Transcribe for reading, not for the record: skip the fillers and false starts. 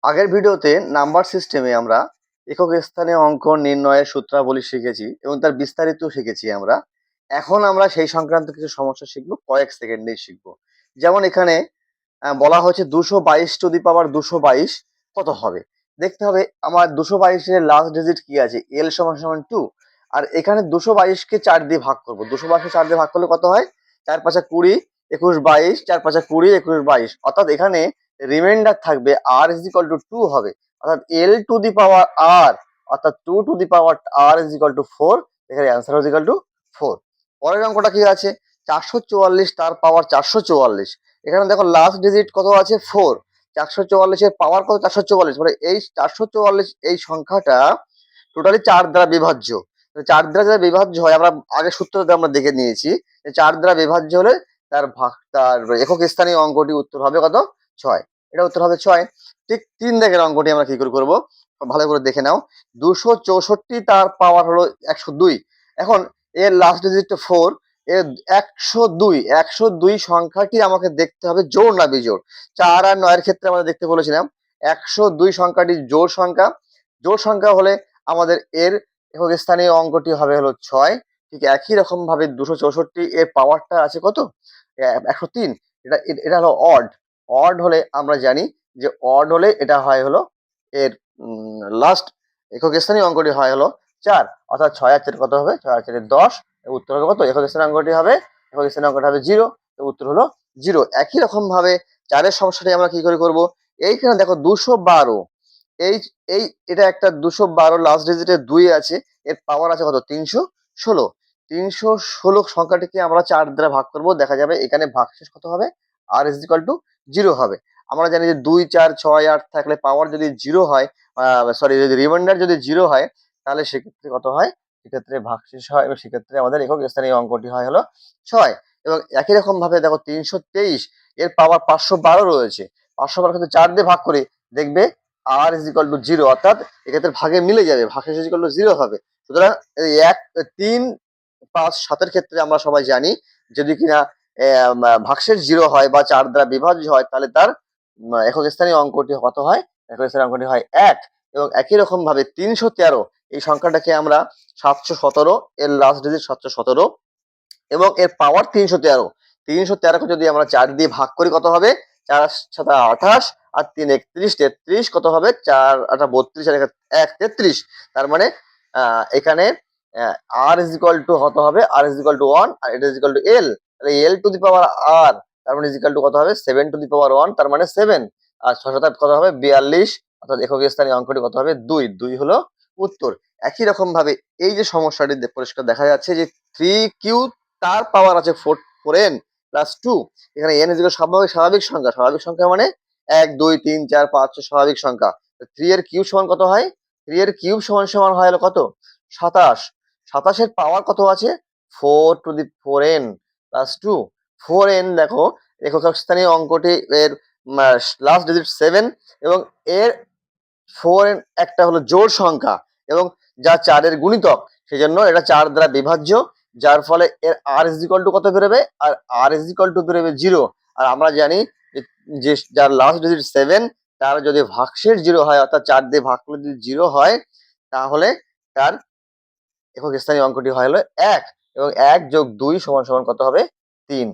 আগের ভিডিওতে নাম্বার সিস্টেমে আমরা একক স্থানে অঙ্ক নির্ণয়ের সূত্রাবলী শিখেছি এবং তার বিস্তারিত শিখেছি আমরা। এখন আমরা সেই সংক্রান্ত কিছু সমস্যা শিখবো, কয়েক সেকেন্ডেই শিখবো। যেমন এখানে বলা হয়েছে 222 কত হবে। দেখতে হবে আমার 222-এর লাস্ট ডিজিট কি আছে, এল সমান সমান 2। আর এখানে 222-কে 4 দিয়ে ভাগ করবো। 222-কে 4 দিয়ে ভাগ করলে কত হয়? 4 5 20, 21 22, 4 5 20, 21 22। অর্থাৎ এখানে রিমাইন্ডার থাকবে আর ইজ ইকুয়াল টু 2 হবে। অর্থাৎ L two the power R, অর্থাৎ 2 to the power R is equal to 4। এখানে অ্যান্সার ইজ ইকুয়াল টু 4। পরের অঙ্কটা কি আছে? 444 তার পাওয়ার 444। এখানে দেখো লাস্ট ডিজিট কত আছে? 4। 444-এর পাওয়ার কত? 444। মানে এই 444 এই সংখ্যাটা টোটালি 4 দ্বারা বিভাজ্য। 4 দ্বারা যারা বিভাজ্য হয়, আমরা আগে সূত্রটা আমরা দেখে নিয়েছি যে 4 দ্বারা বিভাজ্য হলে তার একক স্থানীয় অঙ্কটি উত্তর হবে কত? 6। এটা উত্তর হবে 6। ঠিক 3 দাগের অঙ্কটি আমরা কি করে করবো, ভালো করে দেখে নাও। 264 তার পাওয়ার হলো 102। এখন এর লাস্ট ডিজিট 4। এর 102 সংখ্যাটি আমাকে দেখতে হবে জোড় না বিজোড়। 4 আর 9 এর ক্ষেত্রে আমরা দেখতে বলেছিলাম 102 সংখ্যাটি জোড় সংখ্যা। জোড় সংখ্যা হলে আমাদের এর একক স্থানীয় অঙ্কটি হবে হলো 6। ঠিক একই রকম ভাবে 264 এর পাওয়ারটা আছে কত? 103। এটা এটা হলো অড। অড হলে আমরা জানি যে অড হলে এটা হয় হলো এর লাস্ট একক স্থানীয় অঙ্কটি হয় হলো 4। অর্থাৎ 6 আর 4 কত হবে? 6 আর 4 10। উত্তর হবে কত? একক স্থানীয় অঙ্কটি হবে, একক স্থানীয় অঙ্কটা হবে 0। উত্তর হলো 0। একই রকম ভাবে 4-এর সমস্যাটি আমরা কি করে করব? এইখানে দেখো 212। এই এই এটা একটা 212 লাস্ট ডিজিটে 2 আছে, এর পাওয়ার আছে কত? 316। 316 সংখ্যাটিকে আমরা 4 দ্বারা ভাগ করব। দেখা যাবে এখানে ভাগশেষ কত হবে? আর ইজ ইকুয়াল টু 0 হবে। আমরা জানি যে 2 4 6 8 থাকলে পাওয়ার যদি 0 হয়, সরি যদি রিমাইন্ডার যদি 0 হয়, তাহলে সেক্ষেত্রে কত হয়? সেক্ষেত্রে ভাগশেষ হয় এবং সেক্ষেত্রে আমাদের একক স্থানীয় অঙ্কটি হয় হলো 6। এবং একই রকম ভাবে দেখো 323 এর পাওয়ার 512 রয়েছে। 512 কিন্তু 4 দিয়ে ভাগ করে দেখবে আর ইজ ইকুয়াল টু 0। অর্থাৎ এক্ষেত্রে ভাগে মিলে যাবে, ভাগশেষ ইজ ইকুয়াল টু 0 হবে। সুতরাং এই 1 3 5 7-এর ক্ষেত্রে আমরা সবাই জানি যদি কিনা ভাগশেষ 0 হয় বা 4 দ্বারা বিভাজ্য হয়, তাহলে তার একক স্থানীয় অঙ্কটি কত হয়? একক স্থানীয় অঙ্কটি হয় 1। এবং একই রকম ভাবে 313 এই সংখ্যাটাকে আমরা 717, এর লাস্ট ডিজিট 717 এবং এর পাওয়ার 313। 313-কে যদি আমরা 4 দিয়ে ভাগ করি কত হবে? 4 7 28 আর 3 31, 33 কত হবে? 4 8 32 আর 1 33। তার মানে এখানে আর ইজ ইকুয়াল টু কত হবে? আর ইজ ইকুয়াল টু 1 আর এটা ইজ ইকুয়াল টু এল। তাহলে এল টু দি পাওয়ার আর, তার মানে ইজ ইকুয়াল টু কত হবে? 7 টু দি পাওয়ার 1, তার মানে 7। আর 6 7 কত হবে? 42। অর্থাৎ একক স্থানীয় অঙ্কটি কত হবে? 2। 2 হলো উত্তর। একই রকম ভাবে এই যে সমস্যাটি পরিষ্কার দেখা যাচ্ছে যে 3q তার পাওয়ার আছে 4n প্লাস 2। এখানে n ইজ ইকুয়াল স্বাভাবিক সংখ্যা। স্বাভাবিক সংখ্যা মানে 1 2 3 4 5 6 স্বাভাবিক সংখ্যা। 3 এর কিউব সমান কত হয়? 3 এর কিউব সমান সমান হয় হলো কত? 27। 27 এর পাওয়ার কত আছে? 4 to the 4n plus 2। 4n দেখো একক স্থানীয় অঙ্কটি এর লাস্ট ডিজিট 7 এবং এর 4n একটা হলো জোড় সংখ্যা এবং যা 4 এর গুণিতক, সেজন্য এটা 4 দ্বারা বিভাজ্য, যার ফলে এর আর ইজ ইকুয়াল টু কত বেরোবে? আর আর ইজ ইকুয়াল টু বেরোবে 0। আর আমরা জানি যে যার লাস্ট ডিজিট 7 তার যদি ভাগশেষ 0 হয়, অর্থাৎ 4 দিয়ে ভাগ করলে যদি 0 হয়, তাহলে তার একক স্থানীয় অঙ্কটি হয় হলো 1। এবং 1 যোগ 2 সমান সমান কত হবে? 3।